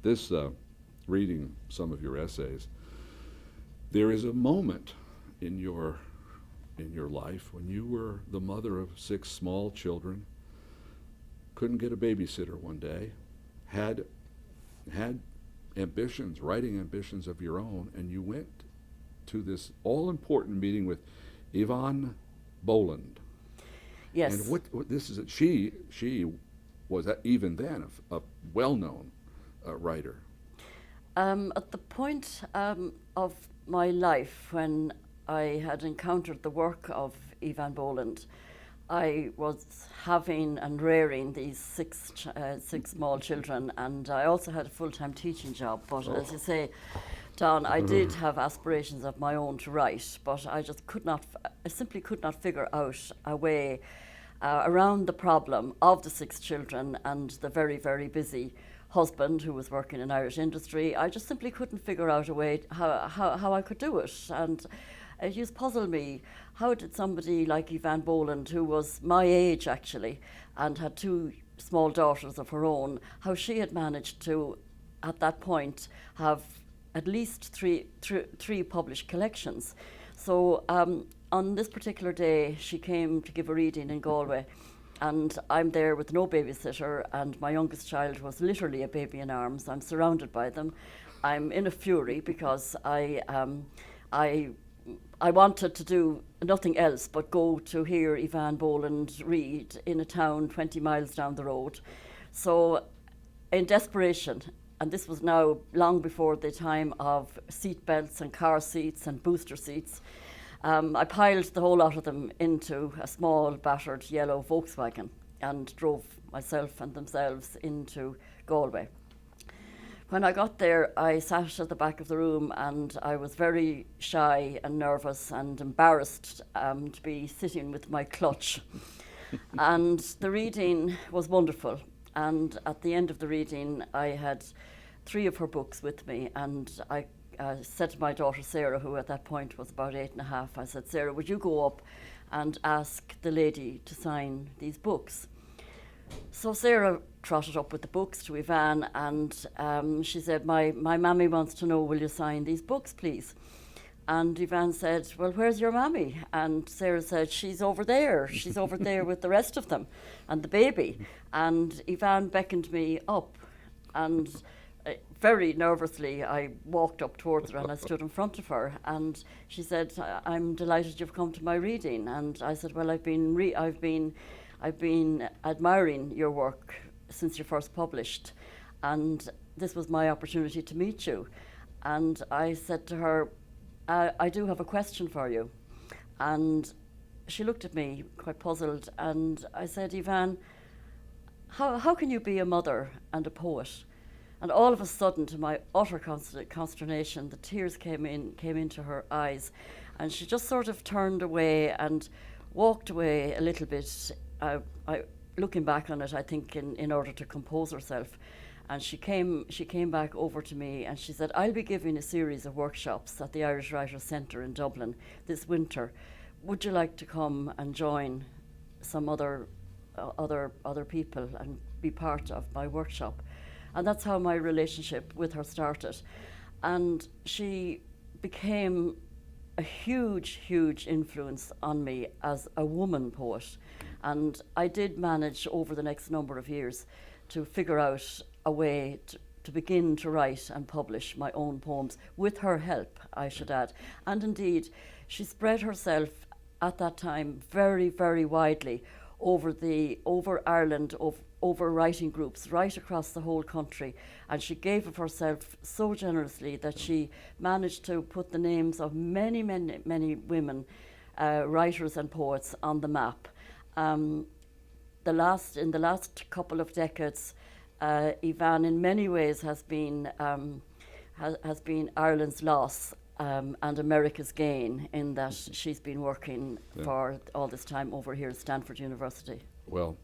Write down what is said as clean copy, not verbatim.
this reading some of your essays, there is a moment in your life when you were the mother of 6 small children, couldn't get a babysitter one day, had ambitions, writing ambitions of your own, and you went to this all-important meeting with Eavan Boland. Yes. And what this is, she was even then a well-known writer. At the point of my life when I had encountered the work of Eavan Boland, I was having and rearing these six small children, and I also had a full-time teaching job. But as you say, Don, I did have aspirations of my own to write, but I just simply could not figure out a way around the problem of the 6 children and the very, very busy husband who was working in Irish industry. I just simply couldn't figure out a way how I could do it. And it used to puzzle me, how did somebody like Eavan Boland, who was my age actually, and had 2 small daughters of her own, how she had managed to, at that point, have at least three published collections. So on this particular day, she came to give a reading in Galway, and I'm there with no babysitter, and my youngest child was literally a baby in arms. I'm surrounded by them. I'm in a fury because I wanted to do nothing else but go to hear Eavan Boland read in a town 20 miles down the road. So in desperation, and this was now long before the time of seat belts and car seats and booster seats, I piled the whole lot of them into a small battered yellow Volkswagen and drove myself and themselves into Galway. When I got there, I sat at the back of the room, and I was very shy and nervous and embarrassed to be sitting with my clutch. And the reading was wonderful. And at the end of the reading, I had 3 of her books with me, and I said to my daughter Sarah, who at that point was about 8.5, I said, "Sarah, would you go up and ask the lady to sign these books?" So Sarah trotted up with the books to Eavan, and she said, my mammy wants to know, will you sign these books, please? And Eavan said, "Well, where's your mammy?" And Sarah said, she's over there with the rest of them and the baby. And Eavan beckoned me up, and very nervously I walked up towards her and I stood in front of her, and she said, "I'm delighted you've come to my reading." And I said, "Well, I've been admiring your work since you first published, and this was my opportunity to meet you." And I said to her, "I do have a question for you." And she looked at me quite puzzled, and I said, "Eavan, how can you be a mother and a poet?" And all of a sudden, to my utter consternation, the tears came into her eyes, and she just sort of turned away and walked away a little bit. Looking back on it, I think in order to compose herself, and she came back over to me and she said, "I'll be giving a series of workshops at the Irish Writers' Centre in Dublin this winter. Would you like to come and join some other people and be part of my workshop?" And that's how my relationship with her started. And she became a huge influence on me as a woman poet. And I did manage over the next number of years to figure out a way to begin to write and publish my own poems, with her help, I should add. And indeed, she spread herself at that time very, very widely over Ireland, over writing groups right across the whole country, and she gave of herself so generously that she managed to put the names of many women, writers and poets, on the map. In the last couple of decades, Eavan in many ways has been Ireland's loss and America's gain, in that she's been working for all this time over here at Stanford University. Well,